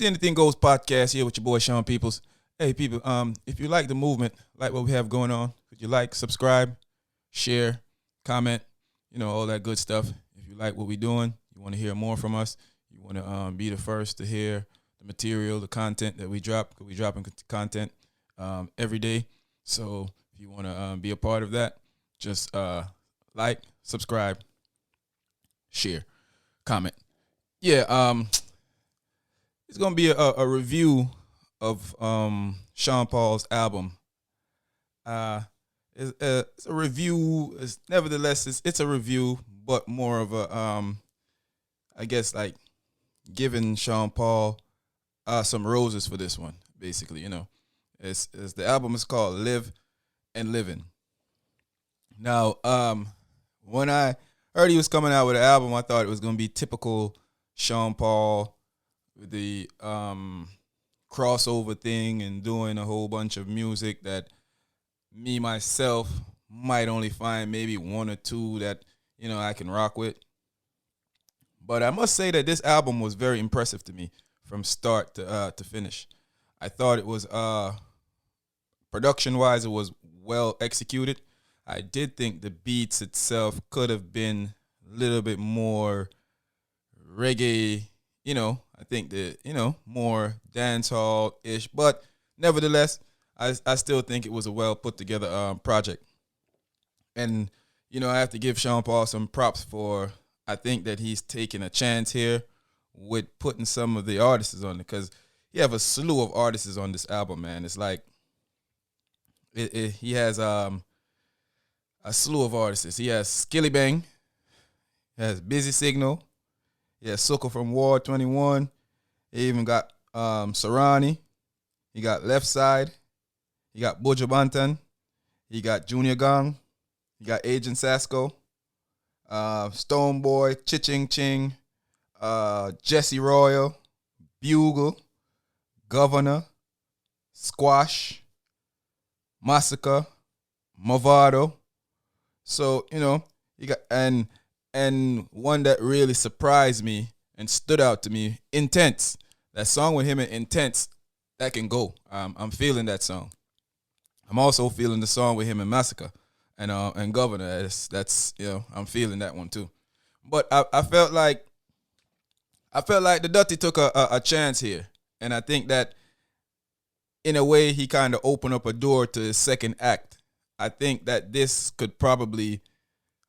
the Anything Goes podcast here with your boy Sean Peoples. Hey people, if you like the movement, like what we have going on, could you like, subscribe, share, comment, all that good stuff. If you like what we're doing, you want to hear more from us, you want to be the first to hear the material, the content that we drop, because we dropping content every day. So if you want to be a part of that, just like, subscribe, share, comment. Yeah, it's gonna be a review of Sean Paul's album. It's a review. Nevertheless, it's a review, but more of a I guess like giving Sean Paul some roses for this one. Basically, it's the album is called Live and Livin. Now, when I heard he was coming out with an album, I thought it was gonna be typical Sean Paul with the crossover thing and doing a whole bunch of music that me myself might only find maybe one or two that I can rock with. But I must say that this album was very impressive to me from start to finish. I thought it was production wise, it was well executed. I did think the beats itself could have been a little bit more reggae, I think that, more dancehall-ish. But nevertheless, I still think it was a well put together project. And, I have to give Sean Paul some props for, I think that he's taking a chance here with putting some of the artists on it. Because you have a slew of artists on this album, man. It's like, he has a slew of artists. He has Skillibeng. He has Busy Signal. He has Soko from War 21. He even got Serani. He got Leftside. He got Buju Banton. He got Junior Gong. He got Agent Sasco. Stoneboy, ching, Jesse Royal, Bugle, Govana, Squash, Masicka, Mavado. So, you got and one that really surprised me and stood out to me, Intence. That song with him and Intence, that can go. I'm feeling that song. I'm also feeling the song with him and Masicka and Govana. That's I'm feeling that one too. But I felt like the Dirty took a chance here, and I think that in a way he kind of opened up a door to his second act. I think that this could probably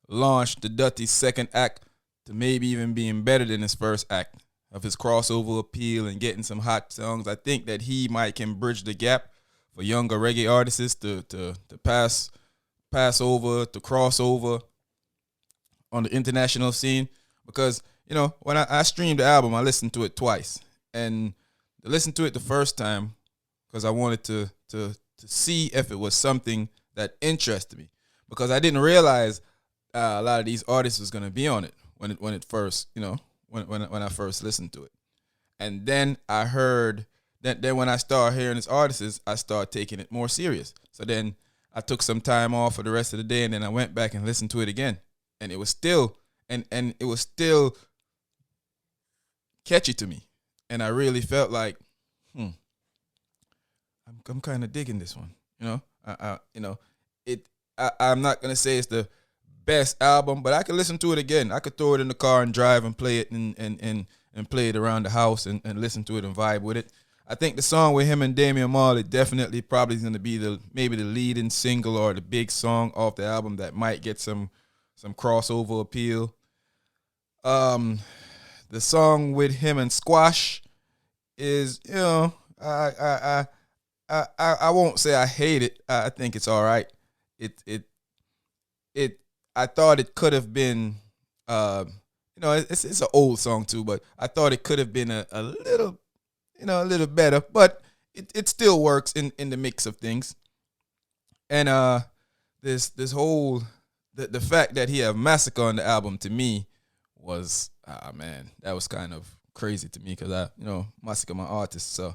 launch the Dirty's second act to maybe even being better than his first act of his crossover appeal and getting some hot songs. I think that he might can bridge the gap for younger reggae artists to pass over, to cross over on the international scene. Because, when I streamed the album, I listened to it twice. And I listened to it the first time because I wanted to see if it was something that interested me. Because I didn't realize a lot of these artists was gonna be on it when it first, when I first listened to it. And then I heard that then when I started hearing these artists, I started taking it more serious. So then I took some time off for the rest of the day, and then I went back and listened to it again. And it was still and it was still catchy to me. And I really felt like, I'm kind of digging this one. I'm not gonna say it's the best album, but I could listen to it again. I could throw it in the car and drive and play it and play it around the house and listen to it and vibe with it. I think the song with him and Damian Marley definitely probably is going to be maybe the leading single or the big song off the album that might get some crossover appeal. The song with him and Squash is, I won't say I hate it. I think it's all right. I thought it could have been, it's an old song too, but I thought it could have been a little, a little better, but it still works in the mix of things. And this whole the fact that he have Masicka on the album to me was man, that was kind of crazy to me because Masicka my artist. So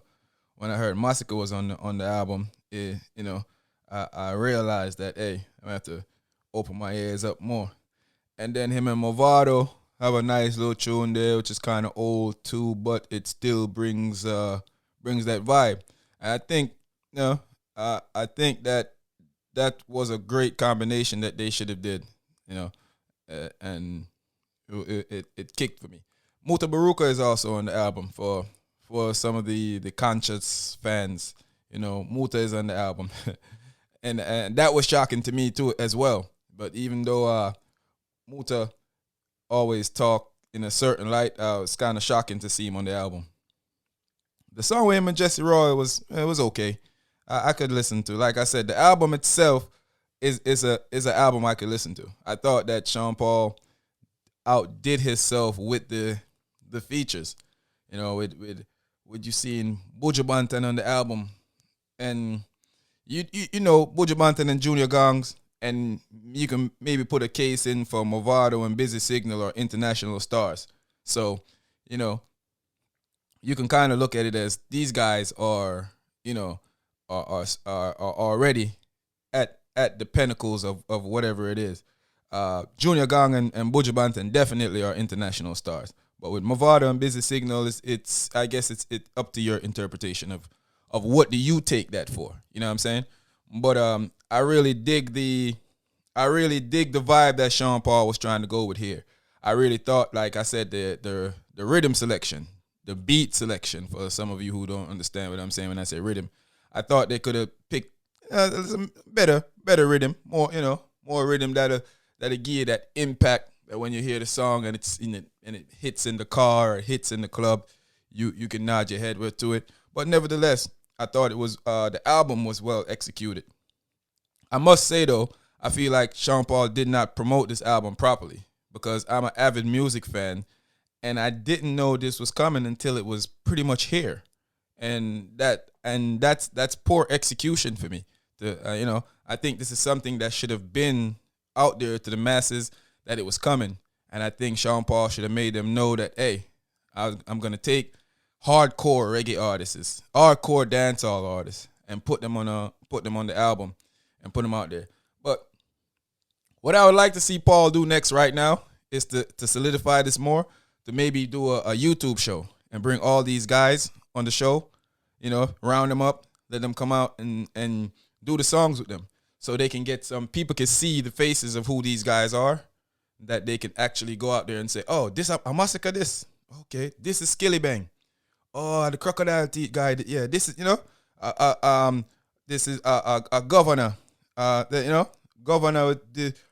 when I heard Masicka was on the album, I realized that hey, I have to open my ears up more. And then him and Mavado, have a nice little tune there, which is kind of old too, but it still brings that vibe. And I think, I think that that was a great combination that they should have did, you know, and it kicked for me. Mutabaruka is also on the album for some of the conscious fans. You know, Muta is on the album, and that was shocking to me too as well. But even though Muta always talk in a certain light, it's kind of shocking to see him on the album. The song with him and Jesse Roy was okay. I could listen to. Like I said, the album itself is an album I could listen to. I thought that Sean Paul outdid himself with the features. You know, with you seeing Buju Banton on the album, and you know Buju Banton and Junior Gongs, and you can maybe put a case in for Mavado and Busy Signal or international stars. So, you know, you can kind of look at it as these guys are, you know, are already at the pinnacles of whatever it is. Junior Gong and Buju Banton definitely are international stars. But with Mavado and Busy Signal, it's I guess it's up to your interpretation of what do you take that for. You know what I'm saying? But I really dig the vibe that Sean Paul was trying to go with here. I really thought, like I said, the rhythm selection, the beat selection, for some of you who don't understand what I'm saying when I say rhythm, I thought they could have picked some better rhythm, more rhythm that'll give you that impact that when you hear the song and it's in it and it hits in the car or it hits in the club, you can nod your head to it. But nevertheless, I thought it was the album was well executed. I must say though, I feel like Sean Paul did not promote this album properly because I'm an avid music fan and I didn't know this was coming until it was pretty much here, and that's poor execution for me. I think this is something that should have been out there to the masses that it was coming, and I think Sean Paul should have made them know that hey, I'm gonna take hardcore reggae artists, hardcore dancehall artists, and put them on the album and put them out there. But what I would like to see Paul do next right now is to solidify this more, to maybe do a YouTube show and bring all these guys on the show, round them up, let them come out and do the songs with them so they can get some people can see the faces of who these guys are, that they can actually go out there and say, oh, this a masicka this. Okay, this is Skillibeng. Oh, the crocodile teeth guy. Yeah, this is this is a governor. Governor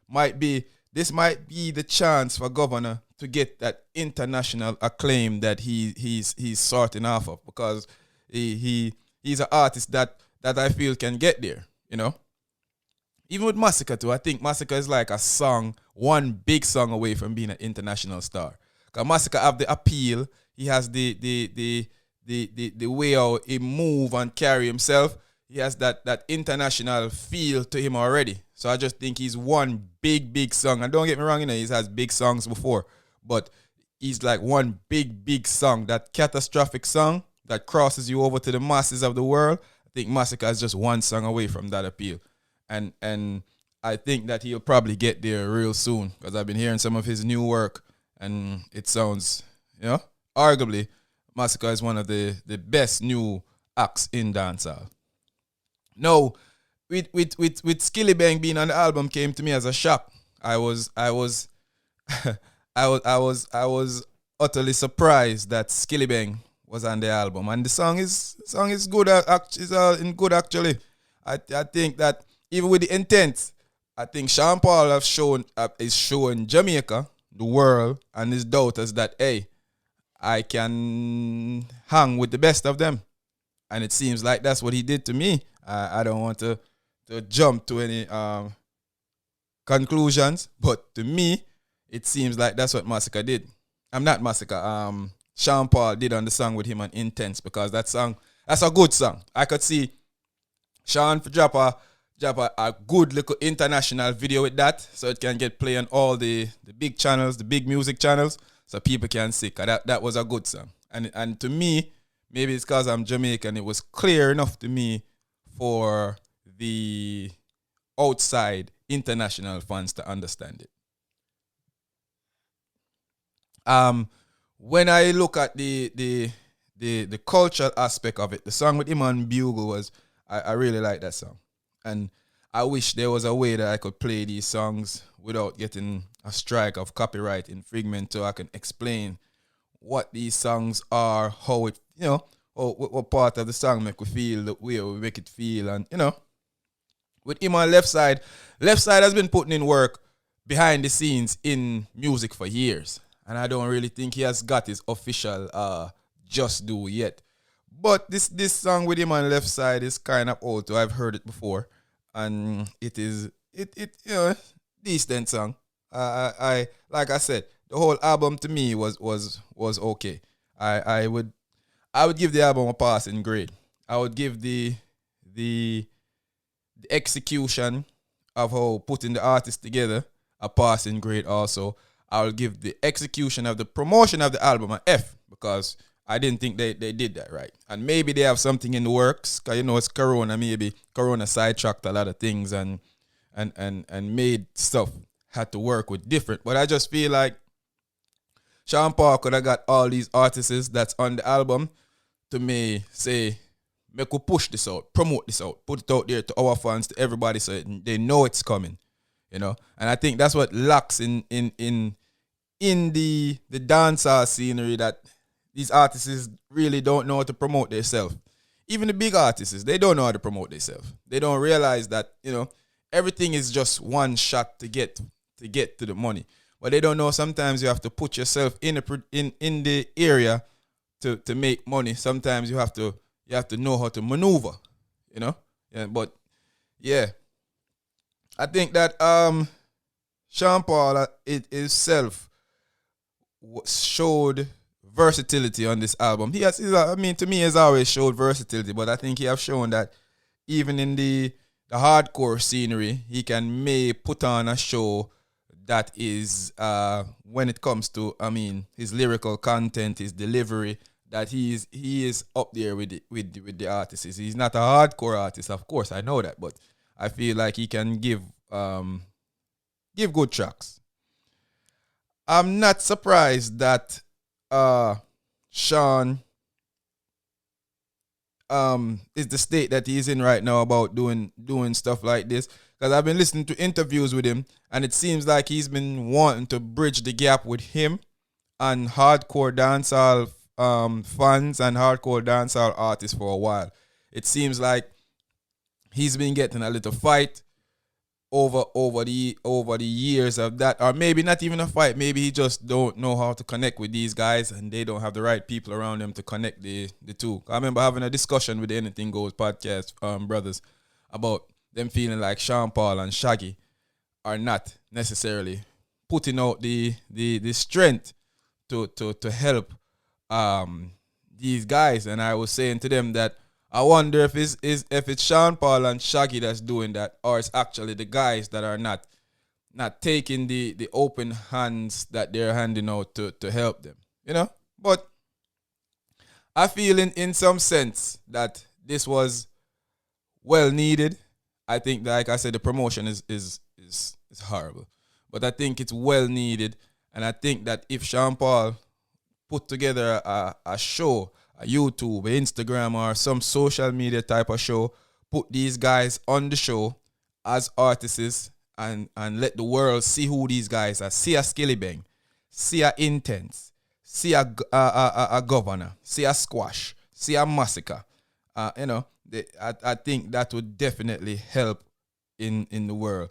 might be the chance for Governor to get that international acclaim that he's sorting off of, because he's an artist that I feel can get there. Even with Masicka too, I think Masicka is like a song, one big song away from being an international star. Because Masicka have the appeal, he has the way how he move and carry himself. He has that international feel to him already. So I just think he's one big song. And don't get me wrong, he's has big songs before, but he's like one big song, that catastrophic song that crosses you over to the masses of the world. I think Masicka is just one song away from that appeal. And I think that he'll probably get there real soon, because I've been hearing some of his new work and it sounds, arguably Masicka is one of the best new acts in dancehall. No, with Skillibeng being on the album came to me as a shock. I was I was utterly surprised that Skillibeng was on the album, and the song is good. Is in good actually. I think that even with the intents, I think Sean Paul is showing Jamaica, the world, and his daughters that hey, I can hang with the best of them. And it seems like that's what he did to me. I don't want to jump to any conclusions, but to me, it seems like that's what Masicka did. I'm not Masicka. Sean Paul did on the song with him on Intence, because that's a good song. I could see Sean drop a good little international video with that, so it can get play on all the big channels, the big music channels, so people can see. That was a good song. And to me, maybe it's because I'm Jamaican, it was clear enough to me for the outside international fans to understand it. Um, when I look at the cultural aspect of it, the song with him and Bugle was I really like that song, and I wish there was a way that I could play these songs without getting a strike of copyright infringement, so I can explain what these songs are, how it, what part of the song make we feel the way we make it feel, and with him on left side has been putting in work behind the scenes in music for years, and I don't really think he has got his official just do yet. But this song with him on left side is kind of old too. I've heard it before, and it decent song. I like I said, the whole album to me was okay. I would give the album a passing grade. I would give the the execution of how putting the artist together a passing grade also. I'll give the execution of the promotion of the album an F because I didn't think they did that right. And maybe they have something in the works because it's Corona. Maybe Corona sidetracked a lot of things and made stuff had to work with different. But I just feel like Sean Paul could have got all these artists that's on the album to me say, make we push this out, promote this out, put it out there to our fans, to everybody, so they know it's coming. And I think that's what lacks in the dancehall scenery, that these artists really don't know how to promote themselves. Even the big artists, they don't know how to promote themselves. They don't realize that everything is just one shot to get to the money. But they don't know sometimes you have to put yourself in the area to make money. Sometimes you have to know how to maneuver. Yeah, but yeah, I think that Sean Paul it himself showed versatility on this album. I mean, to me, he's always showed versatility, but I think he have shown that even in the hardcore scenery, he can put on a show that is, when it comes to, his lyrical content, his delivery, that he is up there with the artists. He's not a hardcore artist, of course, I know that, but I feel like he can give good tracks. I'm not surprised that Sean is the state that he's in right now about doing stuff like this, because I've been listening to interviews with him, and it seems like he's been wanting to bridge the gap with him and hardcore dancehall fans and hardcore dancehall artists for a while. It seems like he's been getting a little fight over the years of that, or maybe not even a fight. Maybe he just don't know how to connect with these guys, and they don't have the right people around them to connect the two. I remember having a discussion with the Anything Goes podcast brothers about them feeling like Sean Paul and Shaggy are not necessarily putting out the strength to help these guys. And I was saying to them that I wonder if it's Sean Paul and Shaggy that's doing that, or it's actually the guys that are not taking the open hands that they're handing out to help them. But I feel in some sense that this was well needed. I think, like I said, the promotion is horrible, but I think it's well needed, and I think that if Sean Paul put together a show, a YouTube, a Instagram, or some social media type of show, put these guys on the show as artists, and let the world see who these guys are. See a Skillibeng, see a Intence, see a Govana, see a Squash, see a Masicka. I think that would definitely help in the world.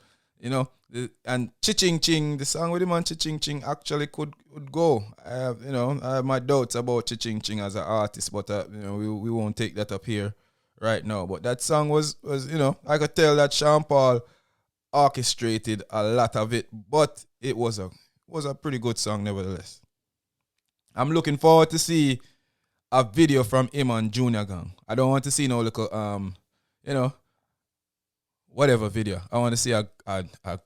And Ching, the song with him on Ching actually could go. I have my doubts about Ching as an artist, but we won't take that up here right now. But that song was I could tell that Sean Paul orchestrated a lot of it, but it was a pretty good song nevertheless. I'm looking forward to see a video from him on Junior Gang. I don't want to see no little whatever video. I want to see a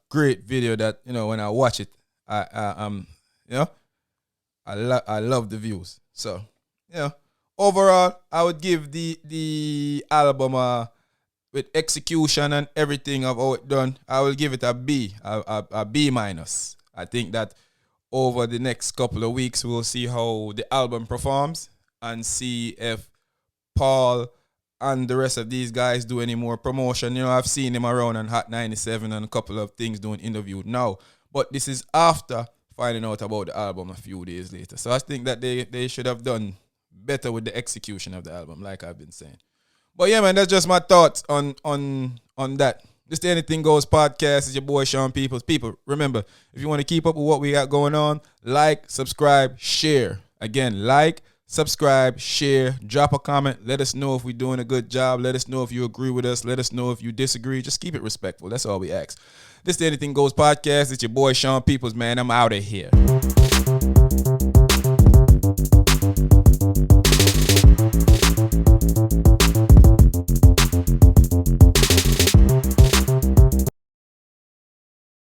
great video that when I watch it, I love the views. So overall, I would give the album with execution and everything of how it done, I will give it a B minus. I think that over the next couple of weeks, we'll see how the album performs and see if Paul and the rest of these guys do any more promotion. You know, I've seen him around on Hot 97 and a couple of things doing interviews now. But this is after finding out about the album a few days later. So I think that they should have done better with the execution of the album, like I've been saying. But yeah, man, that's just my thoughts on that. This the Anything Goes podcast. Is your boy Sean Peoples. People, remember, if you want to keep up with what we got going on, like, subscribe, share. Again, like, subscribe, share, drop a comment. Let us know if we're doing a good job. Let us know if you agree with us. Let us know if you disagree. Just keep it respectful. That's all we ask. This is the Anything Goes podcast. It's your boy Sean Peoples, man. I'm out of here.